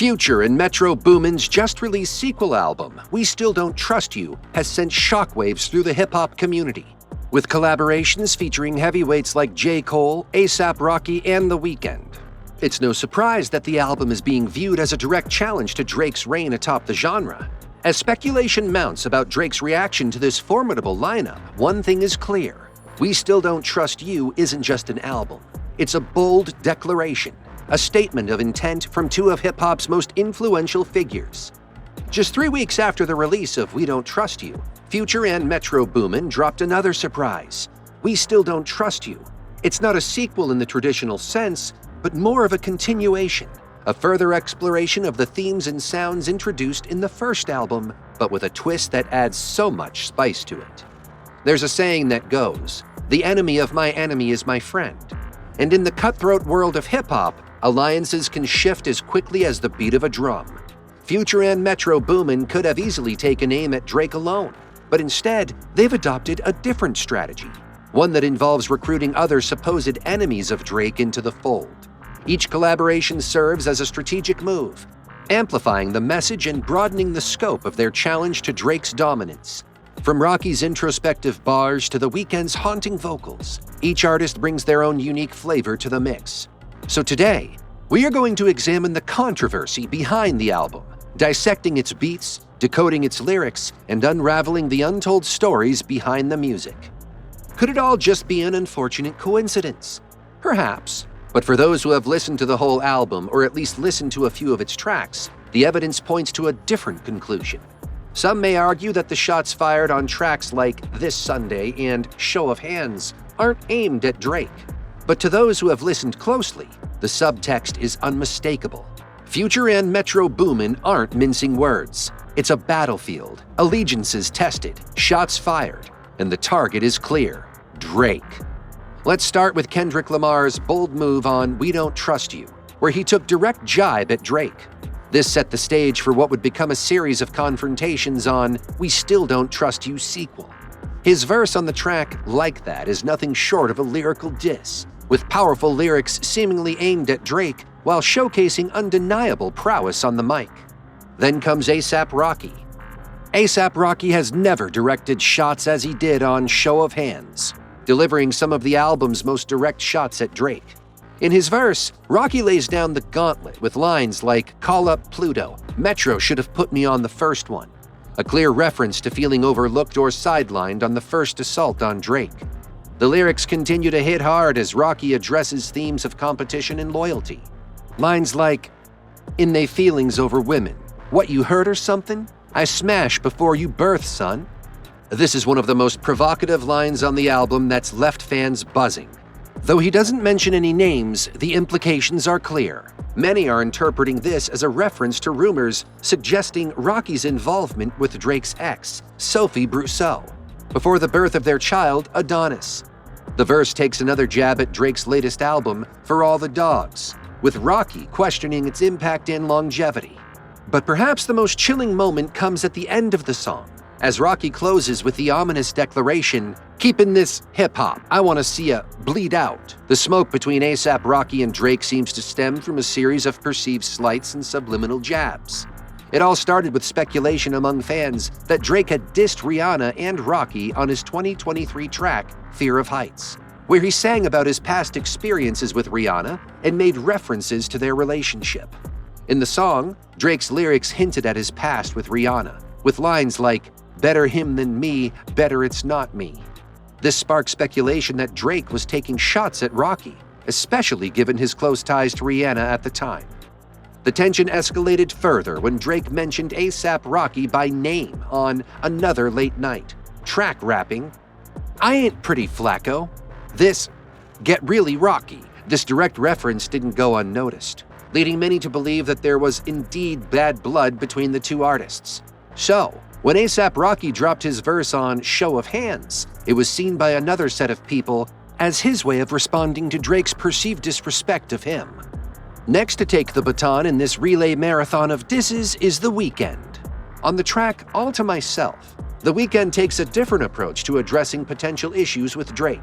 Future and Metro Boomin's just-released sequel album, We Still Don't Trust You, has sent shockwaves through the hip-hop community, with collaborations featuring heavyweights like J. Cole, A$AP Rocky, and The Weeknd. It's no surprise that the album is being viewed as a direct challenge to Drake's reign atop the genre. As speculation mounts about Drake's reaction to this formidable lineup, one thing is clear: We Still Don't Trust You isn't just an album. It's a bold declaration, a statement of intent from two of hip-hop's most influential figures. Just 3 weeks after the release of We Don't Trust You, Future and Metro Boomin dropped another surprise, We Still Don't Trust You. It's not a sequel in the traditional sense, but more of a continuation, a further exploration of the themes and sounds introduced in the first album, but with a twist that adds so much spice to it. There's a saying that goes, "The enemy of my enemy is my friend." And in the cutthroat world of hip-hop, alliances can shift as quickly as the beat of a drum. Future and Metro Boomin could have easily taken aim at Drake alone, but instead, they've adopted a different strategy, one that involves recruiting other supposed enemies of Drake into the fold. Each collaboration serves as a strategic move, amplifying the message and broadening the scope of their challenge to Drake's dominance. From Rocky's introspective bars to The Weeknd's haunting vocals, each artist brings their own unique flavor to the mix. So today, we are going to examine the controversy behind the album, dissecting its beats, decoding its lyrics, and unraveling the untold stories behind the music. Could it all just be an unfortunate coincidence? Perhaps, but for those who have listened to the whole album, or at least listened to a few of its tracks, the evidence points to a different conclusion. Some may argue that the shots fired on tracks like This Sunday and Show of Hands aren't aimed at Drake. But to those who have listened closely, the subtext is unmistakable. Future and Metro Boomin aren't mincing words. It's a battlefield, allegiances tested, shots fired, and the target is clear: Drake. Let's start with Kendrick Lamar's bold move on We Don't Trust You, where he took direct jibe at Drake. This set the stage for what would become a series of confrontations on We Still Don't Trust You sequel. His verse on the track Like That is nothing short of a lyrical diss, with powerful lyrics seemingly aimed at Drake while showcasing undeniable prowess on the mic. Then comes A$AP Rocky. A$AP Rocky has never directed shots as he did on Show of Hands, delivering some of the album's most direct shots at Drake. In his verse, Rocky lays down the gauntlet with lines like "Call up Pluto, Metro should have put me on the first one," a clear reference to feeling overlooked or sidelined on the first assault on Drake. The lyrics continue to hit hard as Rocky addresses themes of competition and loyalty. Lines like, "In they feelings over women, what you heard or something? I smash before you birth, son." This is one of the most provocative lines on the album that's left fans buzzing. Though he doesn't mention any names, the implications are clear. Many are interpreting this as a reference to rumors suggesting Rocky's involvement with Drake's ex, Sophie Brousseau, before the birth of their child, Adonis. The verse takes another jab at Drake's latest album, For All the Dogs, with Rocky questioning its impact and longevity. But perhaps the most chilling moment comes at the end of the song, as Rocky closes with the ominous declaration, "Keeping this hip-hop, I wanna see ya bleed out." The smoke between A$AP Rocky and Drake seems to stem from a series of perceived slights and subliminal jabs. It all started with speculation among fans that Drake had dissed Rihanna and Rocky on his 2023 track, Fear of Heights, where he sang about his past experiences with Rihanna and made references to their relationship. In the song, Drake's lyrics hinted at his past with Rihanna, with lines like, "Better him than me, better it's not me." This sparked speculation that Drake was taking shots at Rocky, especially given his close ties to Rihanna at the time. The tension escalated further when Drake mentioned A$AP Rocky by name on Another Late Night, track rapping, "I ain't pretty Flacco. This, get really rocky." This direct reference didn't go unnoticed, leading many to believe that there was indeed bad blood between the two artists. So, when A$AP Rocky dropped his verse on Show of Hands, it was seen by another set of people as his way of responding to Drake's perceived disrespect of him. Next to take the baton in this relay marathon of disses is The Weeknd. On the track All to Myself, The Weeknd takes a different approach to addressing potential issues with Drake.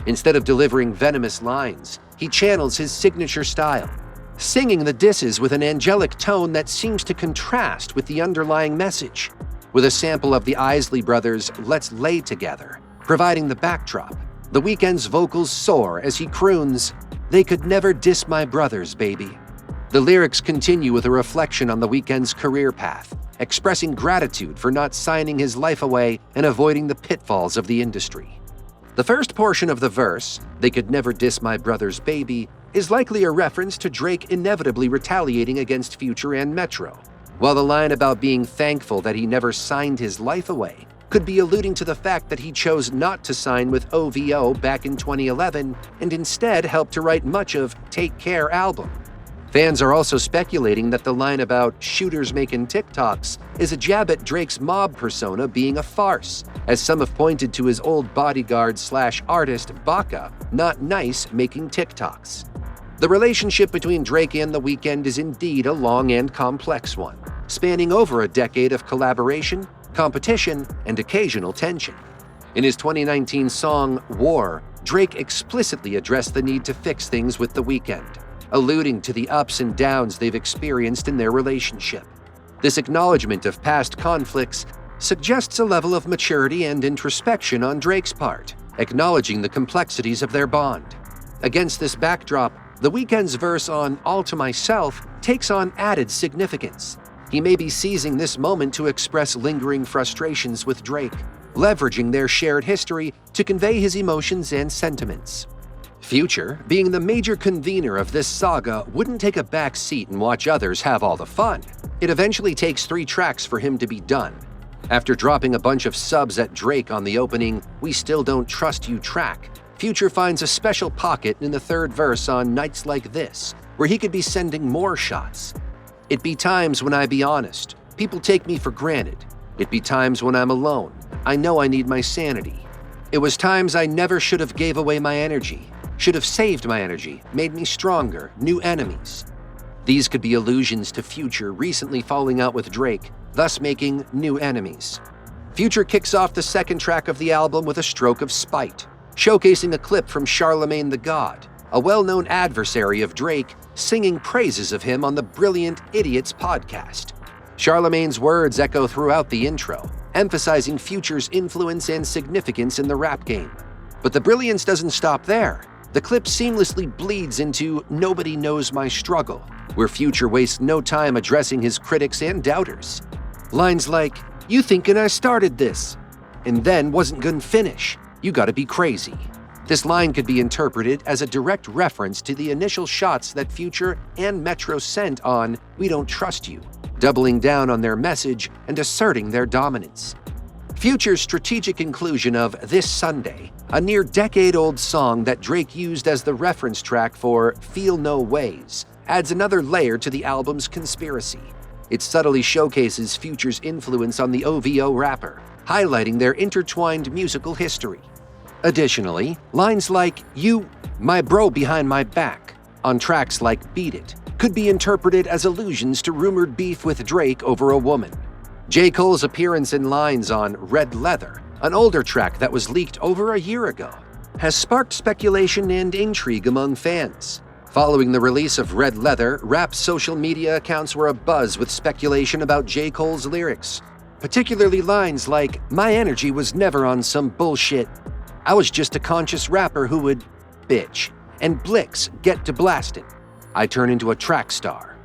Instead of delivering venomous lines, he channels his signature style, singing the disses with an angelic tone that seems to contrast with the underlying message, with a sample of the Isley Brothers' Let's Lay Together, providing the backdrop. The Weeknd's vocals soar as he croons, "They could never diss my brothers, baby." The lyrics continue with a reflection on the Weeknd's career path, expressing gratitude for not signing his life away and avoiding the pitfalls of the industry. The first portion of the verse, "They could never diss my brother's baby," is likely a reference to Drake inevitably retaliating against Future and Metro, while the line about being thankful that he never signed his life away could be alluding to the fact that he chose not to sign with OVO back in 2011 and instead helped to write much of Take Care album. Fans are also speculating that the line about shooters making TikToks is a jab at Drake's mob persona being a farce, as some have pointed to his old bodyguard/artist Baka not nice making TikToks. The relationship between Drake and The Weeknd is indeed a long and complex one, spanning over a decade of collaboration, competition, and occasional tension. In his 2019 song War, Drake explicitly addressed the need to fix things with The Weeknd, alluding to the ups and downs they've experienced in their relationship. This acknowledgement of past conflicts suggests a level of maturity and introspection on Drake's part, acknowledging the complexities of their bond. Against this backdrop, The Weeknd's verse on All to Myself takes on added significance. He may be seizing this moment to express lingering frustrations with Drake, leveraging their shared history to convey his emotions and sentiments. Future, being the major convener of this saga, wouldn't take a back seat and watch others have all the fun. It eventually takes 3 tracks for him to be done. After dropping a bunch of subs at Drake on the opening We Still Don't Trust You track, Future finds a special pocket in the 3rd verse on Nights Like This, where he could be sending more shots. It be times when I be honest, people take me for granted. It be times when I'm alone, I know I need my sanity. It was times I never should have gave away my energy, should have saved my energy, made me stronger, new enemies. These could be allusions to Future recently falling out with Drake, thus making new enemies. Future kicks off the 2nd track of the album with a stroke of spite, showcasing a clip from Charlemagne the God, a well-known adversary of Drake, singing praises of him on the Brilliant Idiots podcast. Charlemagne's words echo throughout the intro, emphasizing Future's influence and significance in the rap game. But the brilliance doesn't stop there. The clip seamlessly bleeds into Nobody Knows My Struggle, where Future wastes no time addressing his critics and doubters. Lines like, "You thinking I started this, and then wasn't gonna finish. You gotta be crazy." This line could be interpreted as a direct reference to the initial shots that Future and Metro sent on We Don't Trust You, doubling down on their message and asserting their dominance. Future's strategic inclusion of This Sunday, a near-decade-old song that Drake used as the reference track for Feel No Ways, adds another layer to the album's conspiracy. It subtly showcases Future's influence on the OVO rapper, highlighting their intertwined musical history. Additionally, lines like "You, my bro behind my back" on tracks like Beat It could be interpreted as allusions to rumored beef with Drake over a woman. J. Cole's appearance in lines on Red Leather, an older track that was leaked over a year ago, has sparked speculation and intrigue among fans. Following the release of Red Leather, rap social media accounts were abuzz with speculation about J. Cole's lyrics, particularly lines like, "My energy was never on some bullshit. I was just a conscious rapper who would bitch, and Blix get to blastin'. I turn into a track star."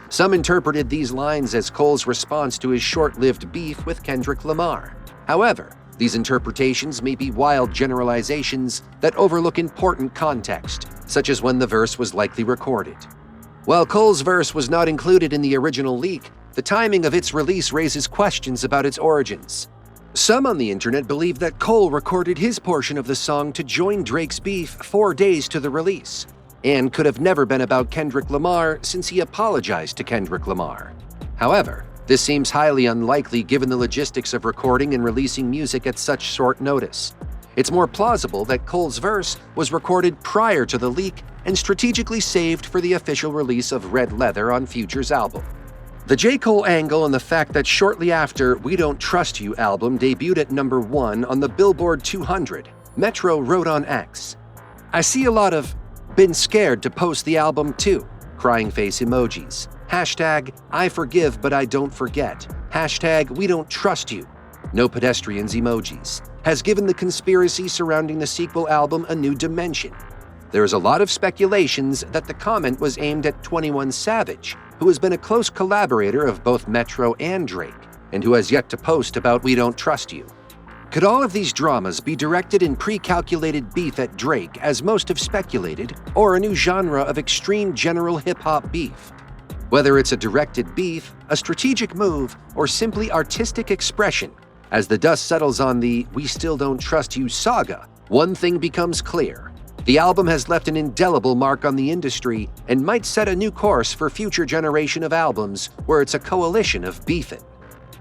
Some interpreted these lines as Cole's response to his short-lived beef with Kendrick Lamar. However, these interpretations may be wild generalizations that overlook important context, such as when the verse was likely recorded. While Cole's verse was not included in the original leak, the timing of its release raises questions about its origins. Some on the internet believe that Cole recorded his portion of the song to join Drake's beef 4 days to the release, and could have never been about Kendrick Lamar since he apologized to Kendrick Lamar. However, this seems highly unlikely given the logistics of recording and releasing music at such short notice. It's more plausible that Cole's verse was recorded prior to the leak and strategically saved for the official release of Red Leather on Future's album. The J. Cole angle and the fact that shortly after We Don't Trust You album debuted at #1 on the Billboard 200, Metro wrote on X, "I see a lot of been scared to post the album too. crying face emojis, hashtag I forgive but I don't forget, hashtag we don't trust you, no pedestrians emojis, has given the conspiracy surrounding the sequel album a new dimension. There is a lot of speculations that the comment was aimed at 21 Savage, who has been a close collaborator of both Metro and Drake, and who has yet to post about We Don't Trust You. Could all of these dramas be directed in pre-calculated beef at Drake, as most have speculated, or a new genre of extreme general hip-hop beef? Whether it's a directed beef, a strategic move, or simply artistic expression, as the dust settles on the We Still Don't Trust You saga, one thing becomes clear. The album has left an indelible mark on the industry and might set a new course for future generation of albums where it's a coalition of beefing.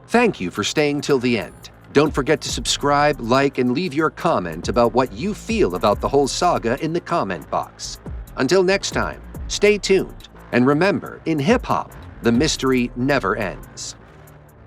Thank you for staying till the end. Don't forget to subscribe, like, and leave your comment about what you feel about the whole saga in the comment box. Until next time, stay tuned, and remember, in hip-hop, the mystery never ends.